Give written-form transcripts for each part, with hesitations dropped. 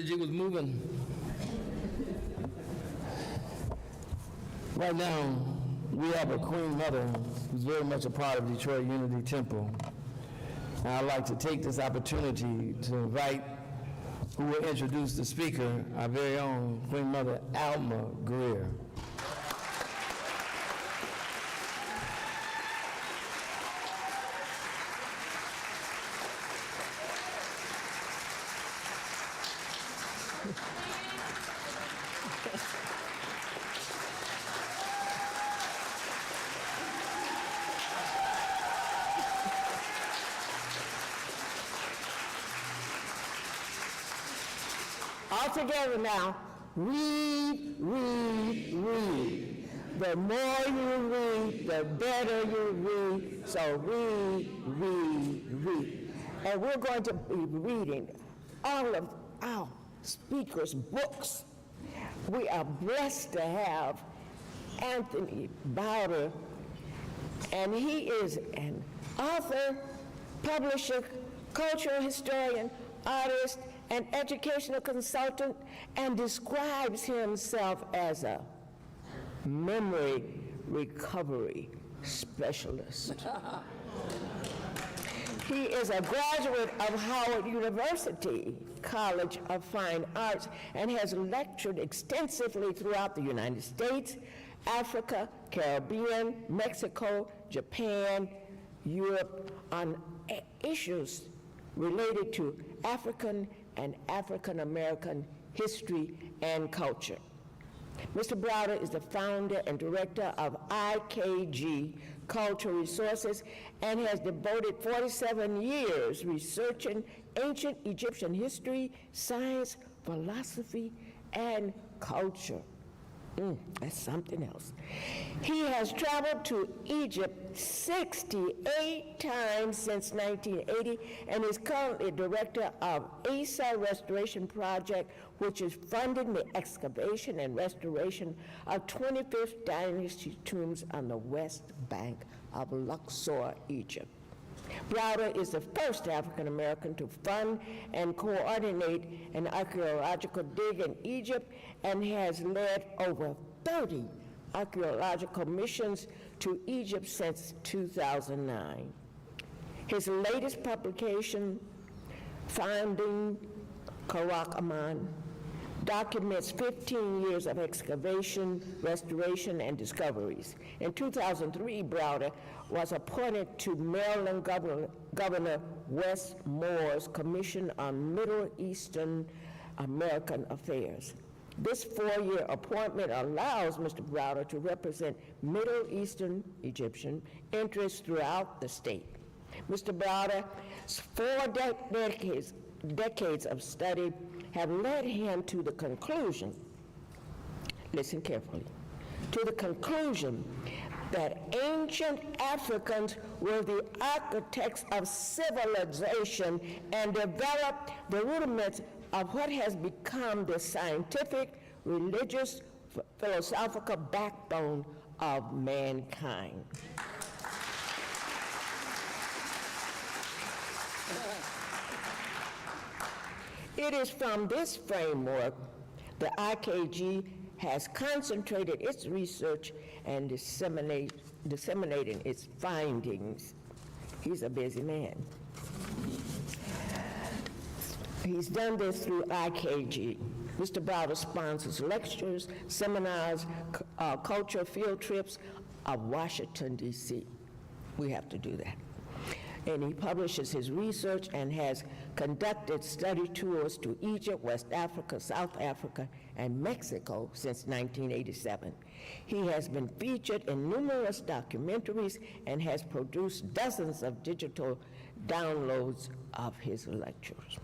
energy was moving. Right now, we have a Queen Mother who's very much a part of Detroit Unity Temple. And I'd like to take this opportunity to invite who will introduce the speaker, our very own Queen Mother Alma Greer. All together now, read, read, read. The more you read, the better you read. So read, read, read. And we're going to be reading all of our speakers' books. We are blessed to have Anthony Browder, and he is an author, publisher, cultural historian, artist, an educational consultant, and describes himself as a memory recovery specialist. He is a graduate of Howard University College of Fine Arts and has lectured extensively throughout the United States, Africa, Caribbean, Mexico, Japan, Europe on issues related to African and African American history and culture. Mr. Browder is the founder and director of IKG Cultural Resources and has devoted 47 years researching ancient Egyptian history, science, philosophy, and culture. That's something else. He has traveled to Egypt 68 times since 1980 and is currently director of ASA Restoration Project, which is funding the excavation and restoration of 25th Dynasty tombs on the West Bank of Luxor, Egypt. Browder is the first African American to fund and coordinate an archaeological dig in Egypt and has led over 30 archaeological missions to Egypt since 2009. His latest publication, Finding Karakoram, documents 15 years of excavation, restoration, and discoveries. In 2003, Browder was appointed to Maryland Governor Wes Moore's Commission on Middle Eastern American Affairs. This 4-year appointment allows Mr. Browder to represent Middle Eastern Egyptian interests throughout the state. Mr. Browder's 4 decades of study have led him to the conclusion, listen carefully, to the conclusion that ancient Africans were the architects of civilization and developed the rudiments of what has become the scientific, religious, philosophical backbone of mankind. It is from this framework that IKG has concentrated its research and disseminating its findings. He's a busy man. He's done this through IKG. Mr. Browder sponsors lectures, seminars, culture field trips of Washington, D.C. We have to do that. And he publishes his research and has conducted study tours to Egypt, West Africa, South Africa, and Mexico since 1987. He has been featured in numerous documentaries and has produced dozens of digital downloads of his lectures.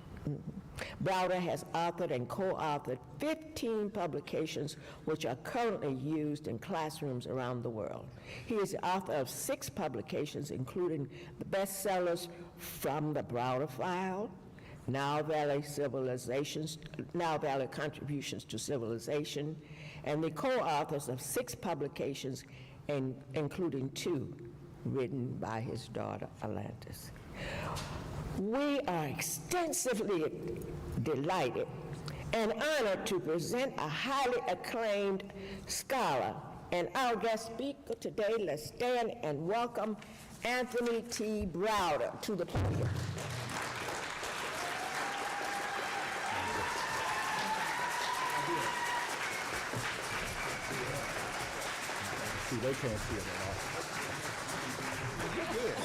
Browder has authored and co-authored 15 publications which are currently used in classrooms around the world. He is the author of 6 publications, including the bestsellers From the Browder File, Nile Valley Contributions to Civilization, and the co-authors of 6 publications, including 2 written by his daughter, Atlantis. We are extensively delighted an honor to present a highly acclaimed scholar. And our guest speaker today, let's stand and welcome Anthony T. Browder to the podium. See, they can't see it at all. You're good.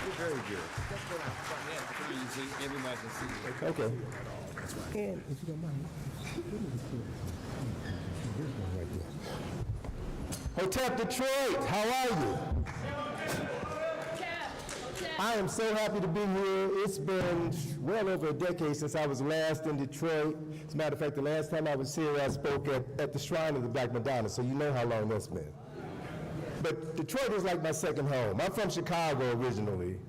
You're very good. Let's go down front there, so you see, everybody can see you. Okay. And If you don't mind. Hotep Detroit, how are you? I am so happy to be here. It's been well over a decade since I was last in Detroit. As a matter of fact, the last time I was here, I spoke at the Shrine of the Black Madonna, so you know how long that's been. But Detroit is like my second home. I'm from Chicago originally,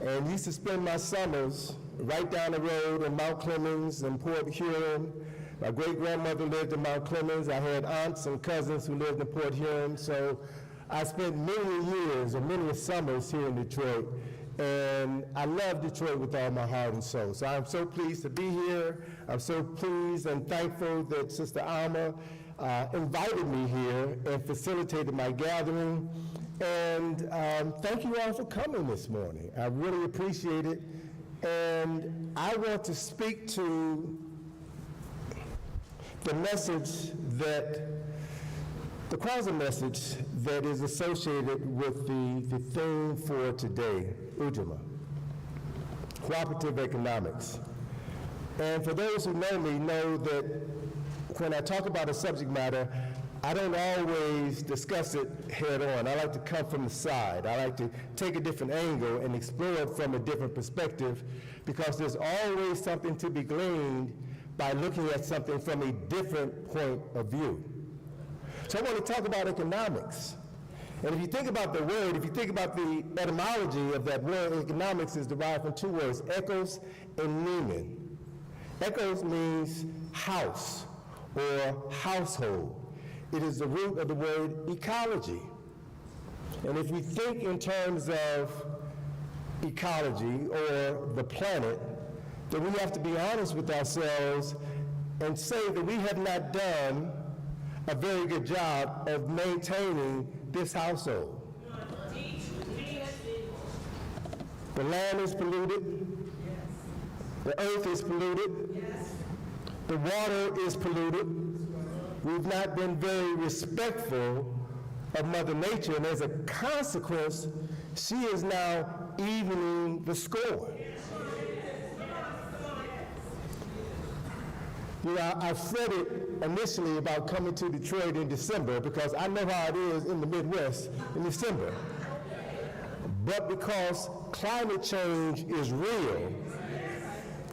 and used to spend my summers right down the road in Mount Clemens and Port Huron. My great-grandmother lived in Mount Clemens. I had aunts and cousins who lived in Port Huron, so I spent many years or many summers here in Detroit, and I love Detroit with all my heart and soul. So I'm so pleased to be here. I'm so pleased and thankful that Sister Alma invited me here and facilitated my gathering. And thank you all for coming this morning. I really appreciate it. And I want to speak to the message that, the Kwanzaa message that is associated with the theme for today, Ujamaa, cooperative economics. And for those who know me know that when I talk about a subject matter, I don't always discuss it head on. I like to come from the side. I like to take a different angle and explore it from a different perspective, because there's always something to be gleaned by looking at something from a different point of view. So I want to talk about economics. And if you think about the word, if you think about the etymology of that word, economics is derived from two words, ekos and nemen. Ekos means house or household. It is the root of the word ecology. And if we think in terms of ecology or the planet, then we have to be honest with ourselves and say that we have not done a very good job of maintaining this household. The land is polluted. The earth is polluted. The water is polluted. We've not been very respectful of Mother Nature, and as a consequence, she is now evening the score. You know, I fretted initially about coming to Detroit in December because I know how it is in the Midwest in December. But because climate change is real,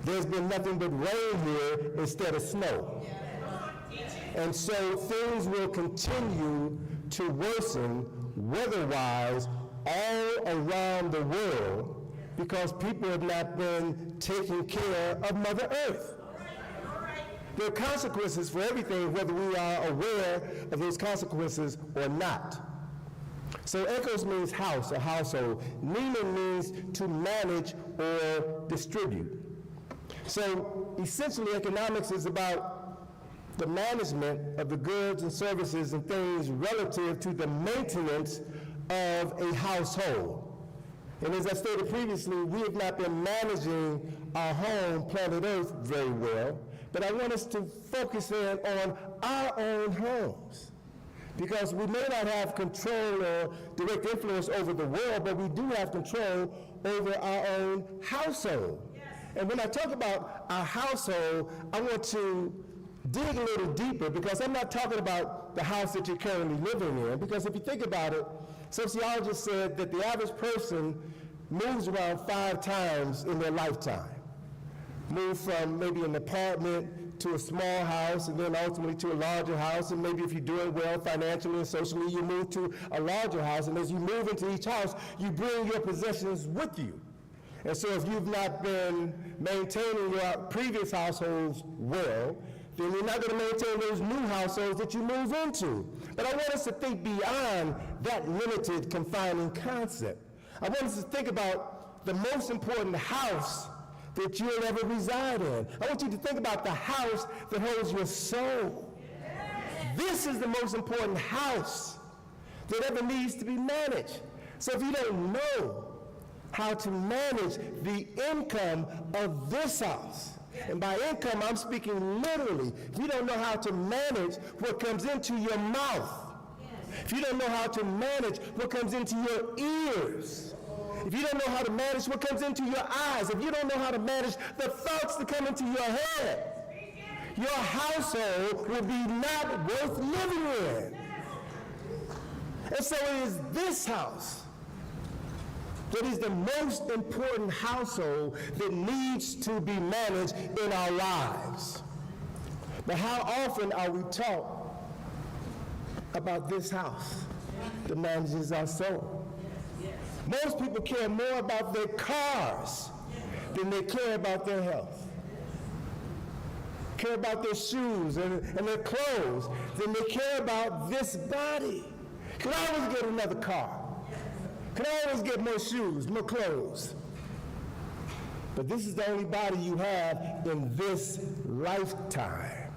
there's been nothing but rain here instead of snow. And so things will continue to worsen weather-wise all around the world because people have not been taking care of Mother Earth. There are consequences for everything, whether we are aware of those consequences or not. So ekos means house or household. Nemen means to manage or distribute. So essentially economics is about the management of the goods and services and things relative to the maintenance of a household. And as I stated previously, we have not been managing our home, planet Earth, very well. But I want us to focus in on our own homes, because we may not have control or direct influence over the world, but we do have control over our own household. Yes. And when I talk about our household, I want to dig a little deeper, because I'm not talking about the house that you're currently living in, because if you think about it, sociologists said that the average person moves around 5 times in their lifetime. Move from maybe an apartment to a small house, and then ultimately to a larger house, and maybe if you're doing well financially and socially, you move to a larger house, and as you move into each house, you bring your possessions with you. And so if you've not been maintaining your previous households well, then you're not going to maintain those new households that you move into. But I want us to think beyond that limited, confining concept. I want us to think about the most important house that you'll ever reside in. I want you to think about the house that holds your soul. This is the most important house that ever needs to be managed. So if you don't know how to manage the income of this house, and by income I'm speaking literally, if you don't know how to manage what comes into your mouth, if you don't know how to manage what comes into your ears, if you don't know how to manage what comes into your eyes, if you don't know how to manage the thoughts that come into your head, your household will be not worth living in. And so it is this house that is the most important household that needs to be managed in our lives. But how often are we taught about this house that manages our soul? Most people care more about their cars than they care about their health. Care about their shoes and their clothes than they care about this body. Can I always get another car? Can I always get more shoes, more clothes? But this is the only body you have in this lifetime.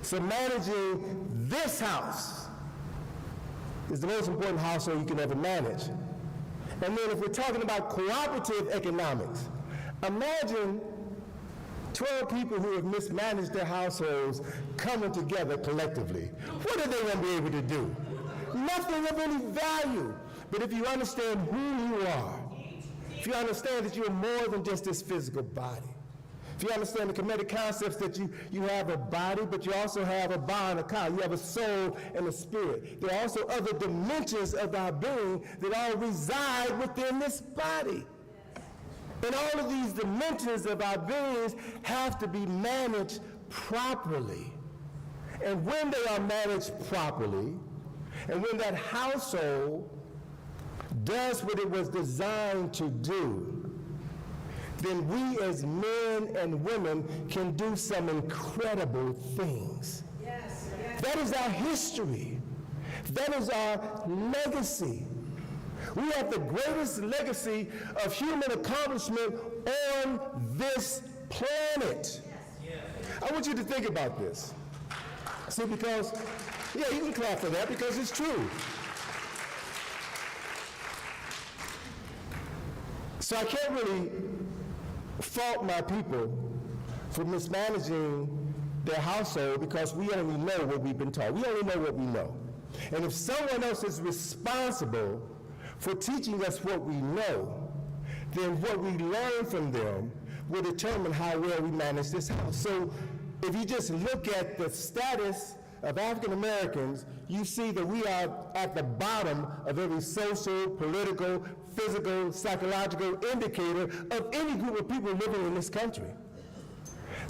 So managing this house is the most important household you can ever manage. And then if we're talking about cooperative economics, imagine 12 people who have mismanaged their households coming together collectively. What are they going to be able to do? Nothing of any value. But if you understand who you are, if you understand that you're more than just this physical body, if you understand the Kemetic concepts that you have a body, but you also have a ba and a ka, you have a soul and a spirit. There are also other dimensions of our being that all reside within this body. And all of these dimensions of our beings have to be managed properly. And when they are managed properly, and when that household does what it was designed to do, then we as men and women can do some incredible things. Yes. That is our history. That is our legacy. We have the greatest legacy of human accomplishment on this planet. I want you to think about this. See, because, yeah, you can clap for that because it's true. So I can't really fault my people for mismanaging their household because we only know what we've been taught. We only know what we know. And if someone else is responsible for teaching us what we know, then what we learn from them will determine how well we manage this house. So if you just look at the status of African Americans, you see that we are at the bottom of every social, political, physical, psychological indicator of any group of people living in this country.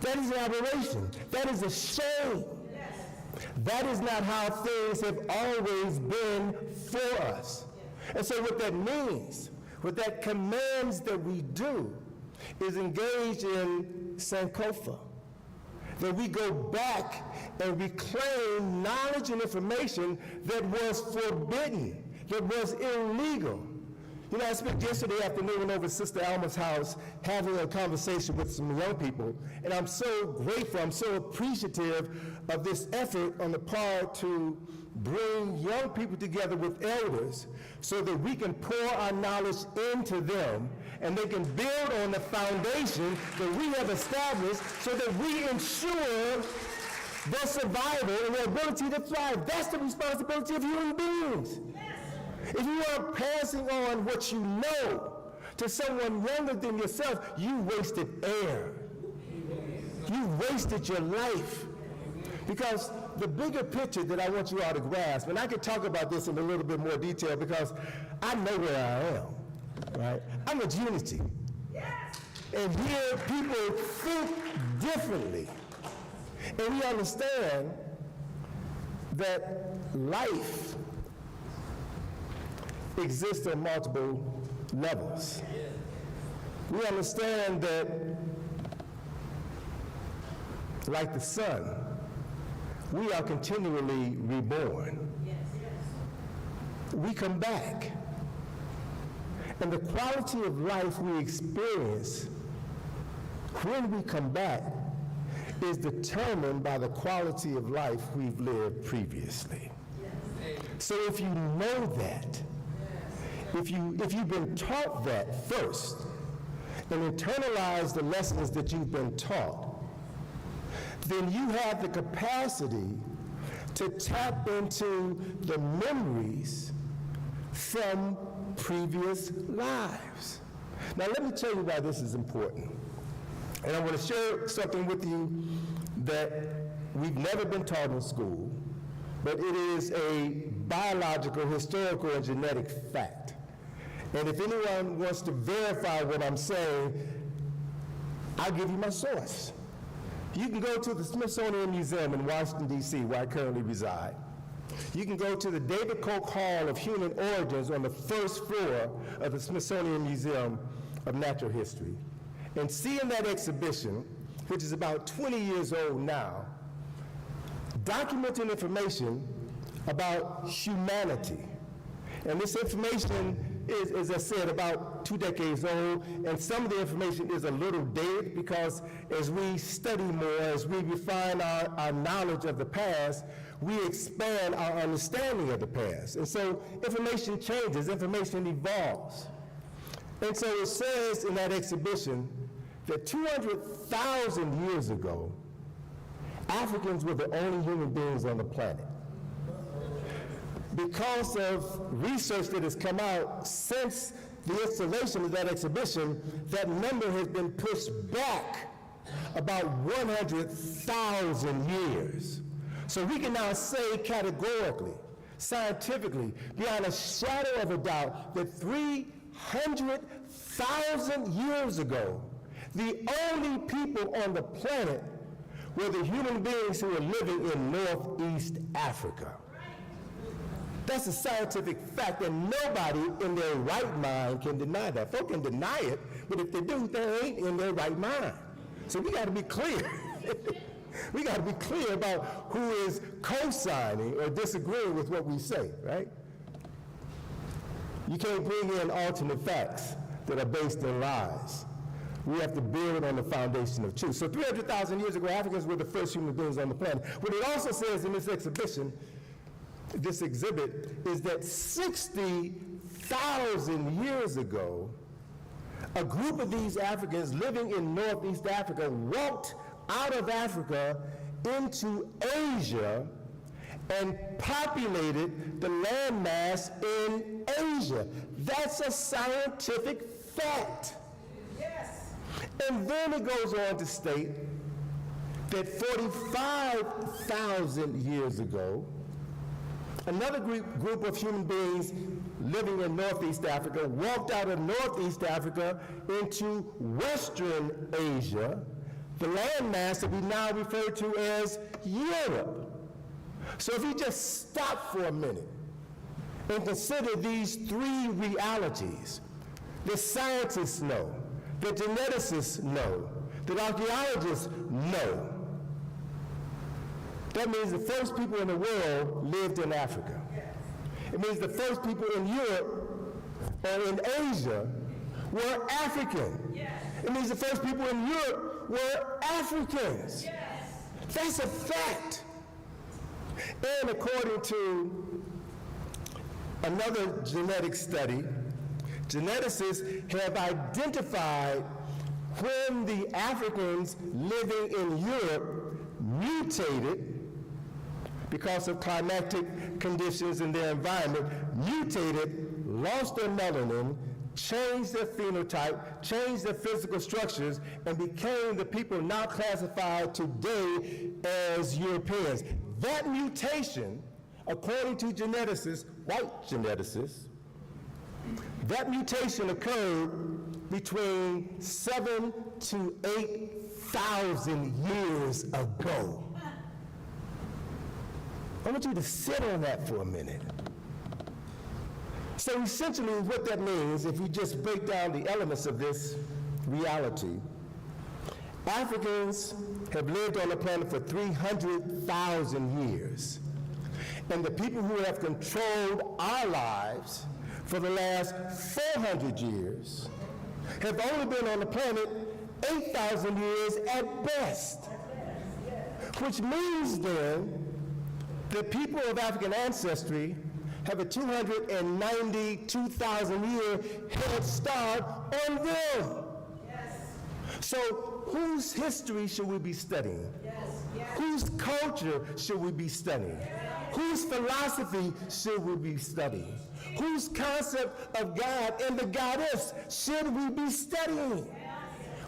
That is an aberration. That is a shame. That is not how things have always been for us. And so what that means, what that commands that we do, is engage in Sankofa. That we go back and reclaim knowledge and information that was forbidden, that was illegal. You know, I spent yesterday afternoon over at Sister Alma's house having a conversation with some young people, and I'm so grateful, I'm so appreciative of this effort on the part to bring young people together with elders so that we can pour our knowledge into them and they can build on the foundation that we have established so that we ensure their survival and their ability to thrive. That's the responsibility of human beings. If you are passing on what you know to someone younger than yourself, you wasted air. You wasted your life. Because the bigger picture that I want you all to grasp, and I could talk about this in a little bit more detail because I know where I am, right? I'm a unity. And here people think differently. And we understand that life exists on multiple levels. We understand that, like the sun, we are continually reborn. We come back. And the quality of life we experience when we come back is determined by the quality of life we've lived previously. So if you know that, if you've been taught that first, and internalize the lessons that you've been taught, then you have the capacity to tap into the memories from previous lives. Now let me tell you why this is important. And I want to share something with you that we've never been taught in school, but it is a biological, historical, and genetic fact. And if anyone wants to verify what I'm saying, I'll give you my source. You can go to the Smithsonian Museum in Washington, D.C., where I currently reside. You can go to the David Koch Hall of Human Origins on the first floor of the Smithsonian Museum of Natural History, and see in that exhibition, which is about 20 years old now, documenting information about humanity. And this information is, as I said, about 2 decades old, and some of the information is a little dated because as we study more, as we refine our knowledge of the past, we expand our understanding of the past. And so information changes, information evolves. And so it says in that exhibition that 200,000 years ago, Africans were the only human beings on the planet. Because of research that has come out since the installation of that exhibition, that number has been pushed back about 100,000 years. So we can now say categorically, scientifically, beyond a shadow of a doubt, that 300,000 years ago, the only people on the planet were the human beings who were living in Northeast Africa. That's a scientific fact, and nobody in their right mind can deny that. Folk can deny it, but if they do, they ain't in their right mind. So we got to be clear. We got to be clear about who is co-signing or disagreeing with what we say, right? You can't bring in alternate facts that are based in lies. We have to build on the foundation of truth. So 300,000 years ago, Africans were the first human beings on the planet. What it also says in this exhibition, this exhibit, is that 60,000 years ago, a group of these Africans living in Northeast Africa walked out of Africa into Asia and populated the landmass in Asia. That's a scientific fact. Yes. And then it goes on to state that 45,000 years ago, another group of human beings living in Northeast Africa walked out of Northeast Africa into Western Asia, the landmass that we now refer to as Europe. So if you just stop for a minute and consider these three realities, the scientists know, the geneticists know, the archaeologists know, that means the first people in the world lived in Africa. It means the first people in Europe or in Asia were African. It means the first people in Europe were Africans. That's a fact. And according to another genetic study, geneticists have identified when the Africans living in Europe mutated because of climatic conditions in their environment, mutated, lost their melanin, changed their phenotype, changed their physical structures, and became the people now classified today as Europeans. That mutation, according to geneticists, white geneticists, that mutation occurred between 7,000 to 8,000 years ago. I want you to sit on that for a minute. So essentially what that means, if we just break down the elements of this reality, Africans have lived on the planet for 300,000 years. And the people who have controlled our lives for the last 400 years have only been on the planet 8,000 years at best. Which means then the people of African ancestry have a 292,000-year head start on them. So whose history should we be studying? Whose culture should we be studying? Whose philosophy should we be studying? Whose concept of God and the goddess should we be studying?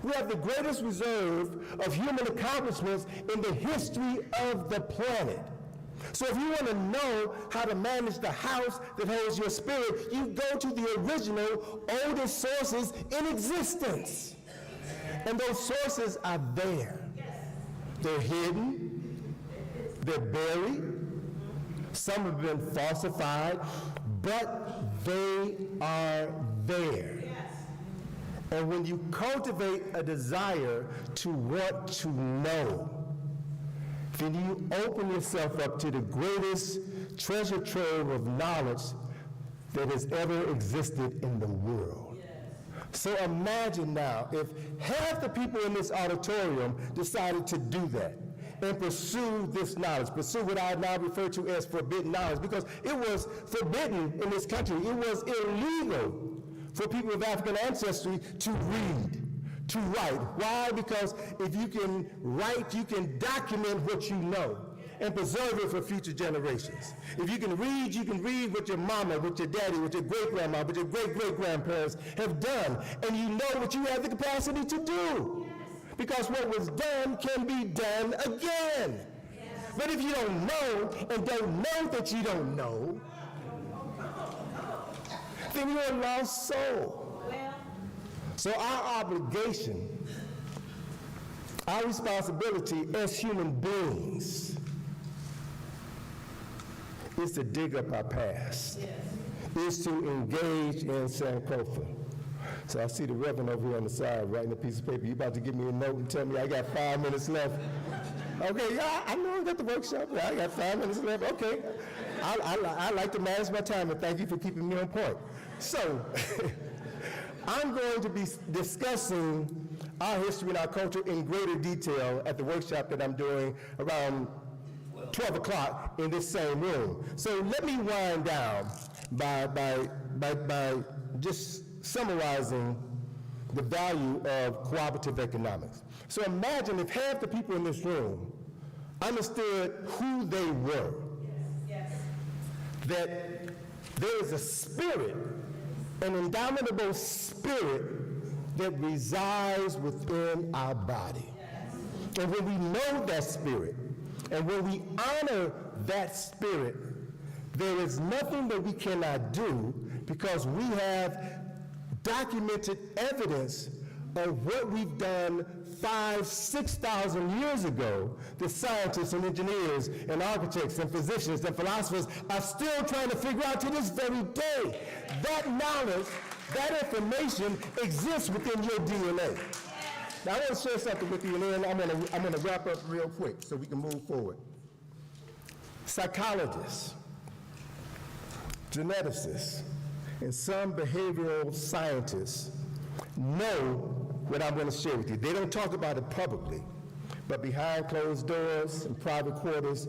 We have the greatest reserve of human accomplishments in the history of the planet. So if you want to know how to manage the house that holds your spirit, you go to the original, oldest sources in existence. And those sources are there. They're hidden, they're buried, some have been falsified, but they are there. And when you cultivate a desire to want to know, then you open yourself up to the greatest treasure trove of knowledge that has ever existed in the world. So imagine now if half the people in this auditorium decided to do that and pursue this knowledge, pursue what I now refer to as forbidden knowledge, because it was forbidden in this country. It was illegal for people of African ancestry to read, to write. Why? Because if you can write, you can document what you know and preserve it for future generations. If you can read what your mama, what your daddy, what your great-grandma, what your great-great-grandparents have done, and you know what you have the capacity to do. Because what was done can be done again. But if you don't know and don't know that you don't know, then you're a lost soul. So our obligation, our responsibility as human beings is to dig up our past, is to engage in Sankofa. So I see the Reverend over here on the side writing a piece of paper. You about to give me a note and tell me I got 5 minutes left? Okay, yeah, I know I got the workshop. Yeah, I got 5 minutes left. Okay. I like to manage my time, and thank you for keeping me on point. So I'm going to be discussing our history and our culture in greater detail at the workshop that I'm doing around 12 o'clock in this same room. So let me wind down by just summarizing the value of cooperative economics. So imagine if half the people in this room understood who they were, that there is a spirit, an indomitable spirit that resides within our body. And when we know that spirit, and when we honor that spirit, there is nothing that we cannot do because we have documented evidence of what we've done 5,000, 6,000 years ago. The scientists and engineers and architects and physicians and philosophers are still trying to figure out to this very day. That knowledge, that information exists within your DNA. Now I want to share something with you, and then I'm going to wrap up real quick so we can move forward. Psychologists, geneticists, and some behavioral scientists know what I'm going to share with you. They don't talk about it publicly, but behind closed doors and private quarters,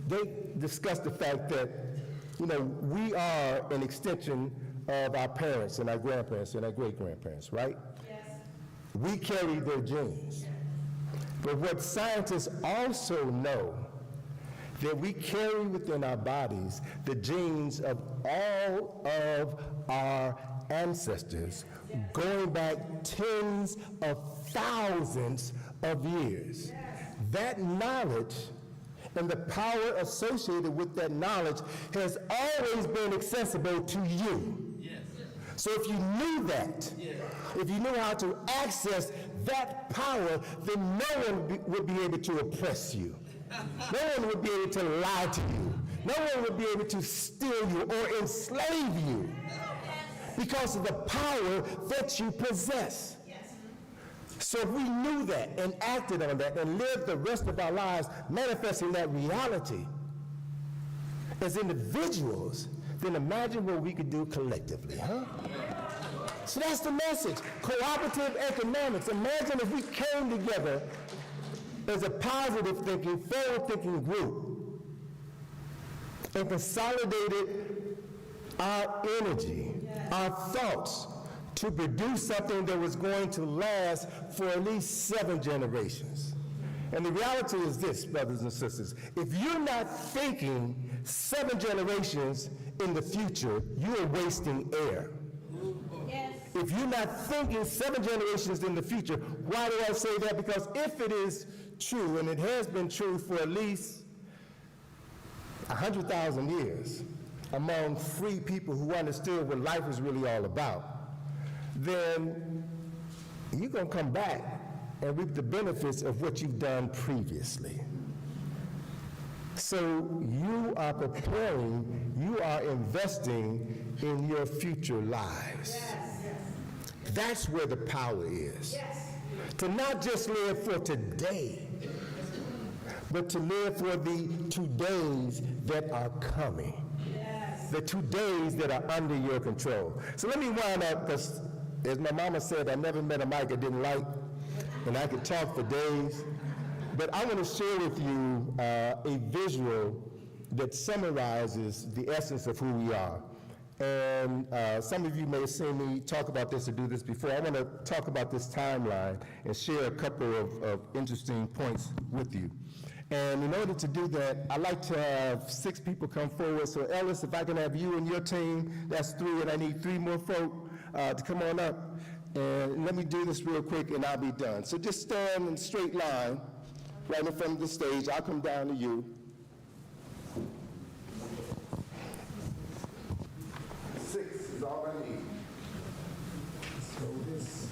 they discuss the fact that, we are an extension of our parents and our grandparents and our great-grandparents, right? Yes. We carry their genes. But what scientists also know, that we carry within our bodies the genes of all of our ancestors, going back tens of thousands of years. That knowledge and the power associated with that knowledge has always been accessible to you. Yes. So if you knew that, if you knew how to access that power, then no one would be able to oppress you. No one would be able to lie to you. No one would be able to steal you or enslave you because of the power that you possess. So if we knew that and acted on that and lived the rest of our lives manifesting that reality as individuals, then imagine what we could do collectively, huh? So that's the message. Cooperative economics. Imagine if we came together as a positive thinking, forward thinking group and consolidated our energy, our thoughts to produce something that was going to last for at least 7 generations. And the reality is this, brothers and sisters, if you're not thinking 7 generations in the future, you are wasting air. Yes. If you're not thinking 7 generations in the future, why do I say that? Because if it is true, and it has been true for at least 100,000 years, among free people who understood what life was really all about, then you're going to come back and reap the benefits of what you've done previously. So you are preparing, you are investing in your future lives. Yes. That's where the power is. Yes. To not just live for today, but to live for the 2 days that are coming. Yes. The 2 days that are under your control. So let me wind up, because as my mama said, I never met a mic I didn't like, and I could talk for days. But I want to share with you a visual that summarizes the essence of who we are. And some of you may have seen me talk about this or do this before. I want to talk about this timeline and share a couple of interesting points with you. And in order to do that, I'd like to have 6 people come forward. So Ellis, if I can have you and your team, that's 3, and I need 3 more folk to come on up. And let me do this real quick and I'll be done. So just stand in a straight line right in front of the stage. I'll come down to you. 6 is all I need. So this.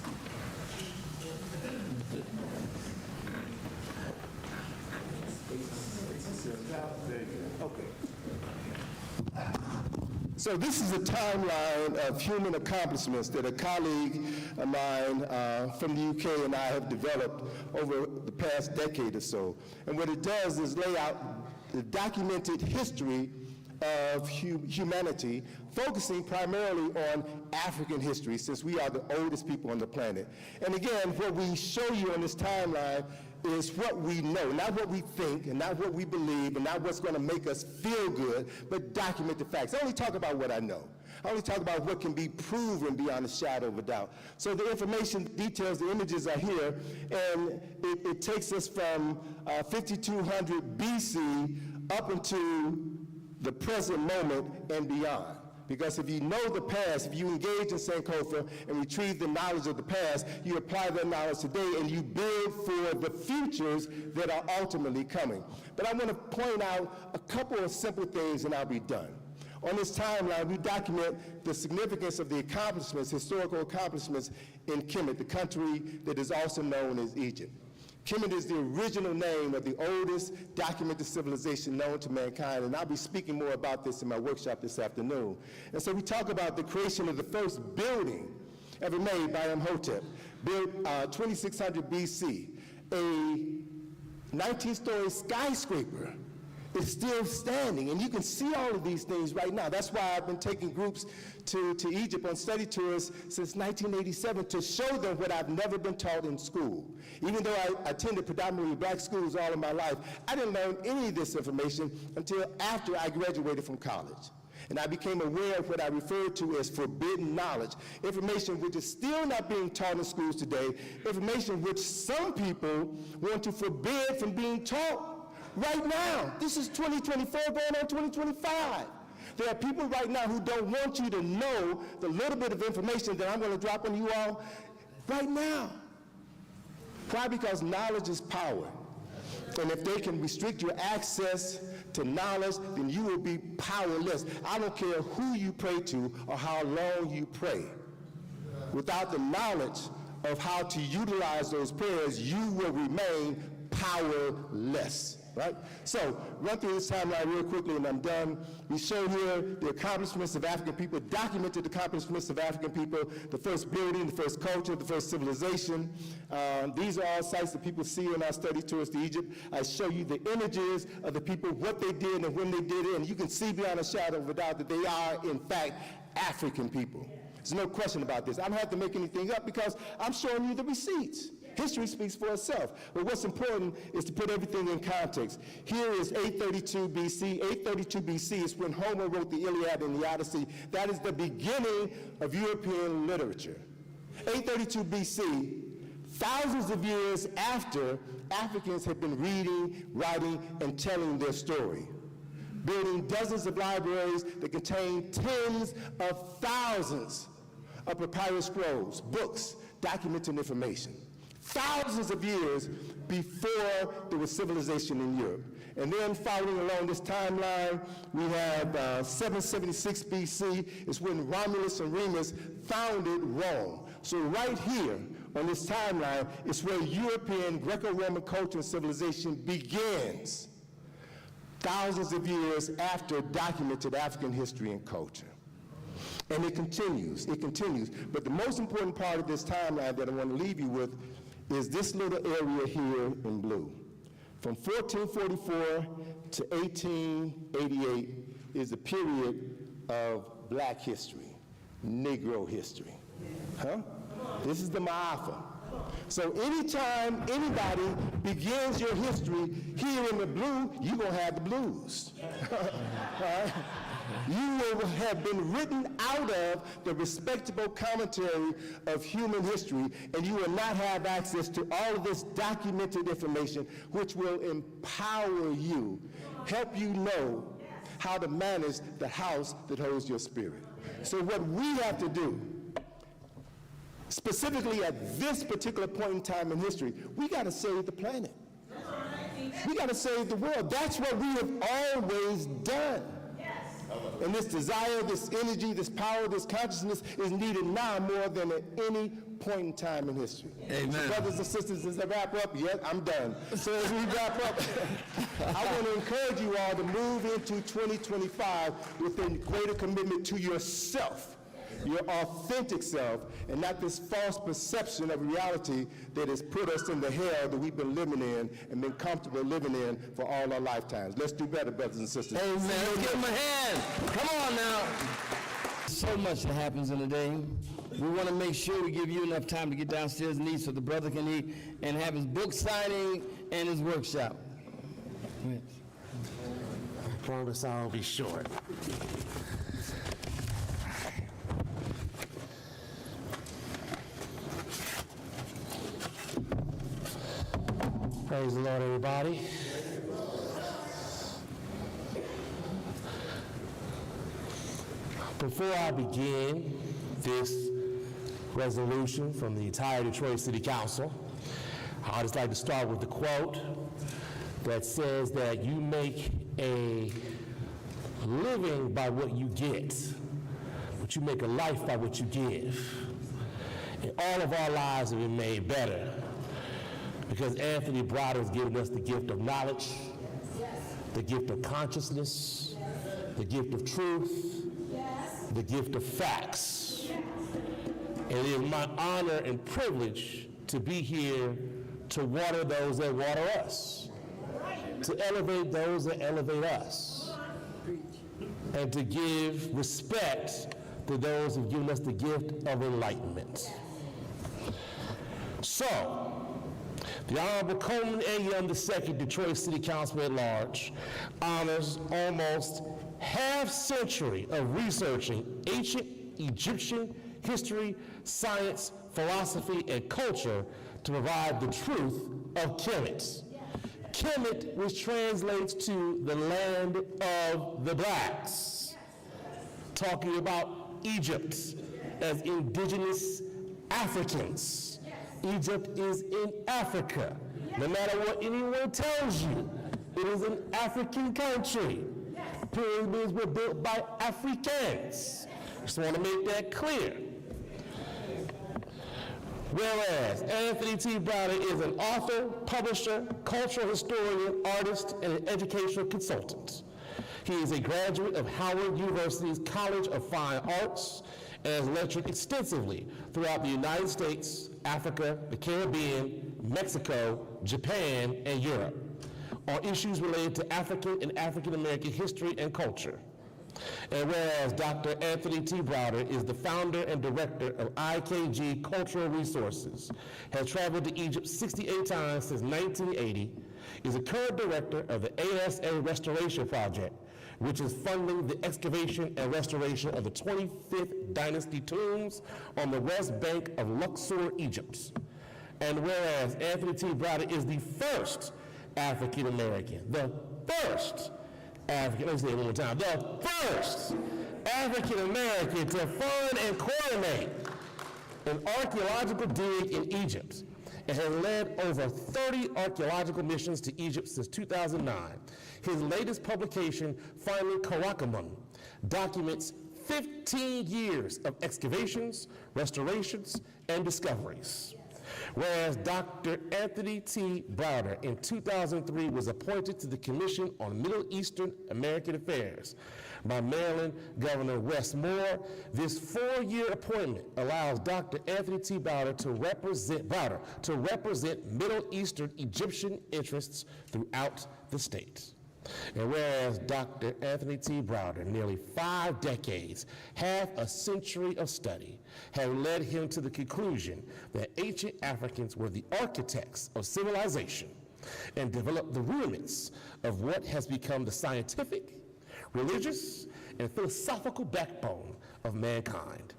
Okay. So this is a timeline of human accomplishments that a colleague of mine from the UK and I have developed over the past decade or so. And what it does is lay out the documented history of humanity, focusing primarily on African history, since we are the oldest people on the planet. And again, what we show you on this timeline is what we know, not what we think, and not what we believe, and not what's going to make us feel good, but document the facts. I only talk about what I know. I only talk about what can be proven beyond a shadow of a doubt. So the information, details, the images are here, and it takes us from 5200 BC up into the present moment and beyond. Because if you know the past, if you engage in Sankofa and retrieve the knowledge of the past, you apply that knowledge today and you build for the futures that are ultimately coming. But I want to point out a couple of simple things and I'll be done. On this timeline, we document the significance of the accomplishments, historical accomplishments in Kemet, the country that is also known as Egypt. Kemet is the original name of the oldest documented civilization known to mankind, and I'll be speaking more about this in my workshop this afternoon. And so we talk about the creation of the first building ever made by Imhotep, built 2600 BC. A 19-story skyscraper is still standing, and you can see all of these things right now. That's why I've been taking groups to Egypt on study tours since 1987 to show them what I've never been taught in school. Even though I attended predominantly black schools all of my life, I didn't learn any of this information until after I graduated from college. And I became aware of what I refer to as forbidden knowledge, information which is still not being taught in schools today, information which some people want to forbid from being taught right now. This is 2024 going on 2025. There are people right now who don't want you to know the little bit of information that I'm going to drop on you all right now. Why? Because knowledge is power. And if they can restrict your access to knowledge, then you will be powerless. I don't care who you pray to or how long you pray. Without the knowledge of how to utilize those prayers, you will remain powerless. Right? So, run through this timeline real quickly and I'm done. We show here the accomplishments of African people, documented accomplishments of African people, the first building, the first culture, the first civilization. These are all sites that people see in our study tours to Egypt. I show you the images of the people, what they did and when they did it, and you can see beyond a shadow of a doubt that they are, in fact, African people. There's no question about this. I don't have to make anything up because I'm showing you the receipts. History speaks for itself. But what's important is to put everything in context. Here is 832 BC. 832 BC is when Homer wrote the Iliad and the Odyssey. That is the beginning of European literature. 832 BC, thousands of years after Africans had been reading, writing, and telling their story, building dozens of libraries that contain tens of thousands of papyrus scrolls, books, documenting information. Thousands of years before there was civilization in Europe. And then following along this timeline, we have 776 BC is when Romulus and Remus founded Rome. So right here on this timeline is where European Greco-Roman culture and civilization begins, thousands of years after documented African history and culture. And it continues. But the most important part of this timeline that I want to leave you with is this little area here in blue. From 1444 to 1888 is a period of black history, Negro history. This is the Ma'afa. So anytime anybody begins your history here in the blue, you're going to have the blues. Right? You will have been written out of the respectable commentary of human history, and you will not have access to all of this documented information, which will empower you, help you know how to manage the house that holds your spirit. So what we have to do, specifically at this particular point in time in history, we got to save the planet. We got to save the world. That's what we have always done. And this desire, this energy, this power, this consciousness is needed now more than at any point in time in history. Amen. So brothers and sisters, as I wrap up, yes, I'm done. So as we wrap up, I want to encourage you all to move into 2025 with a greater commitment to yourself, your authentic self, and not this false perception of reality that has put us in the hell that we've been living in and been comfortable living in for all our lifetimes. Let's do better, brothers and sisters. Amen. Let's give him a hand. Come on now. So much that happens in a day. We want to make sure we give you enough time to get downstairs and eat so the brother can eat and have his book signing and his workshop. I promise I'll be short. Praise the Lord, everybody. Before I begin this resolution from the entire Detroit City Council, I'd just like to start with the quote that says that you make a living by what you get, but you make a life by what you give. And all of our lives have been made better because Anthony Browder has given us the gift of knowledge, the gift of consciousness, the gift of truth, the gift of facts. And it is my honor and privilege to be here to water those that water us, to elevate those that elevate us, and to give respect to those who have given us the gift of enlightenment. So, the Honorable Coleman Young II, Detroit City Council at Large, honors almost half-century of researching ancient Egyptian history, science, philosophy, and culture to provide the truth of Kemet. Kemet, which translates to the land of the blacks, talking about Egypt as indigenous Africans. Egypt is in Africa. No matter what anyone tells you, it is an African country. Pyramids were built by Africans. Just want to make that clear. Whereas Anthony T. Browder is an author, publisher, cultural historian, artist, and an educational consultant. He is a graduate of Howard University's College of Fine Arts and has lectured extensively throughout the United States, Africa, the Caribbean, Mexico, Japan, and Europe on issues related to African and African American history and culture. And whereas Dr. Anthony T. Browder is the founder and director of IKG Cultural Resources, has traveled to Egypt 68 times since 1980, is a current director of the ASA Restoration Project, which is funding the excavation and restoration of the 25th dynasty tombs on the west bank of Luxor, Egypt. And whereas Anthony T. Browder is the first African American, the first African, let me say it one more time, the first African American to fund and coordinate an archaeological dig in Egypt, and has led over 30 archaeological missions to Egypt since 2009. His latest publication, Finding Karakamon, documents 15 years of excavations, restorations, and discoveries. Whereas Dr. Anthony T. Browder in 2003 was appointed to the Commission on Middle Eastern American Affairs by Maryland Governor Wes Moore, this 4-year appointment allows Dr. Anthony T. Browder to represent Middle Eastern Egyptian interests throughout the state. And whereas Dr. Anthony T. Browder, nearly 5 decades, half a century of study, have led him to the conclusion that ancient Africans were the architects of civilization and developed the rudiments of what has become the scientific, religious, and philosophical backbone of mankind.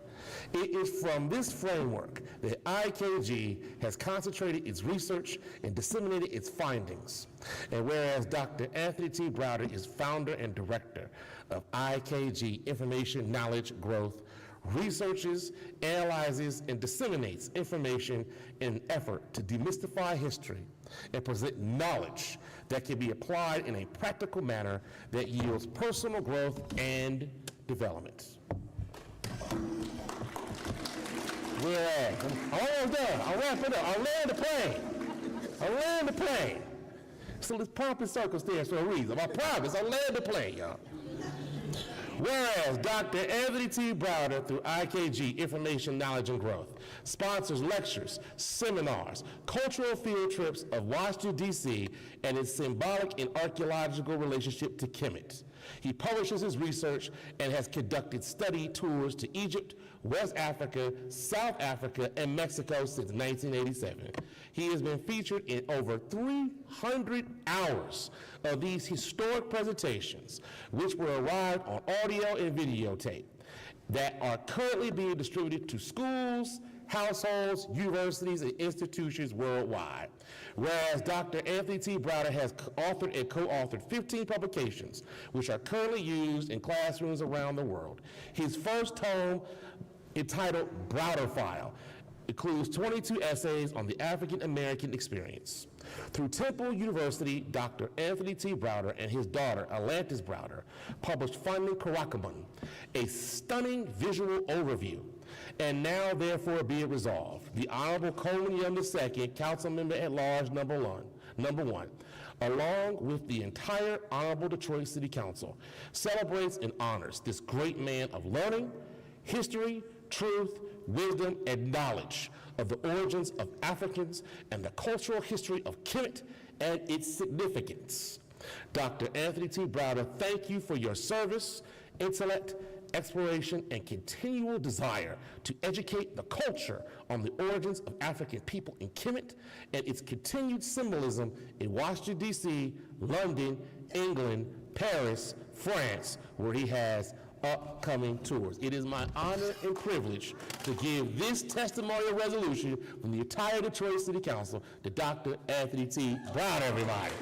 It is from this framework that IKG has concentrated its research and disseminated its findings. And whereas Dr. Anthony T. Browder is founder and director of IKG Information Knowledge Growth, researches, analyzes, and disseminates information in an effort to demystify history and present knowledge that can be applied in a practical manner that yields personal growth and development. Whereas, I'm almost done. I'll wrap it up. I'll land the plane. I'll land the plane. So it's pomp and circumstance for a reason. I promise, I'll land the plane, y'all. Whereas Dr. Anthony T. Browder, through IKG, Information, Knowledge, and Growth, sponsors lectures, seminars, cultural field trips of Washington, D.C., and its symbolic and archaeological relationship to Kemet. He publishes his research and has conducted study tours to Egypt, West Africa, South Africa, and Mexico since 1987. He has been featured in over 300 hours of these historic presentations, which were arrived on audio and videotape, that are currently being distributed to schools, households, universities, and institutions worldwide. Whereas Dr. Anthony T. Browder has authored and co-authored 15 publications, which are currently used in classrooms around the world. His first tome, entitled Browder File, includes 22 essays on the African American experience. Through Temple University, Dr. Anthony T. Browder and his daughter, Atlantis Browder, published Finding Karakamon, a stunning visual overview. And now, therefore, be it resolved, the Honorable Coleman Young II, Council Member at Large, number one, along with the entire Honorable Detroit City Council, celebrates and honors this great man of learning, history, truth, wisdom, and knowledge of the origins of Africans and the cultural history of Kemet and its significance. Dr. Anthony T. Browder, thank you for your service, intellect, exploration, and continual desire to educate the culture on the origins of African people in Kemet and its continued symbolism in Washington, D.C., London, England, Paris, France, where he has upcoming tours. It is my honor and privilege to give this testimonial resolution from the entire Detroit City Council to Dr. Anthony T. Browder, everybody.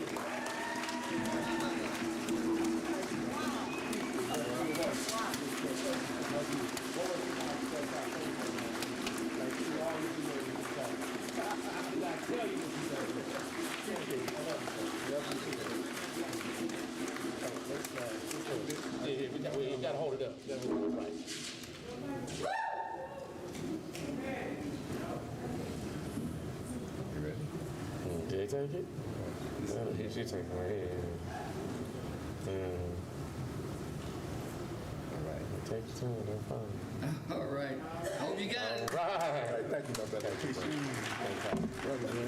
We gotta hold it up. You gotta hold it right. You ready? Did they take it? No, she took it right here. All right. Take your time, they're fine. All right. I hope you got it. Right. All right. Thank you, my brother. I appreciate it.